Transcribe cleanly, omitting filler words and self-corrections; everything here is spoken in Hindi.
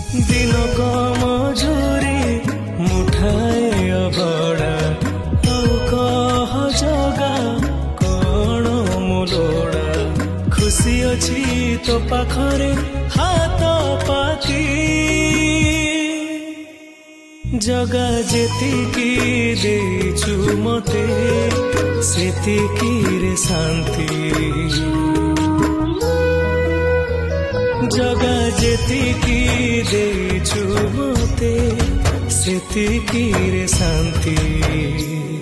दिन कम मजूरी मुठाए अबड़ा कह जगा कौन मुलोड़ा खुशी अच्छी तो पाखरे हाथ पाती जगा जेतिकी देचु मते सेतिकी रे शांति जगा जेतिकी देचु मते सेतिकी रे शांति।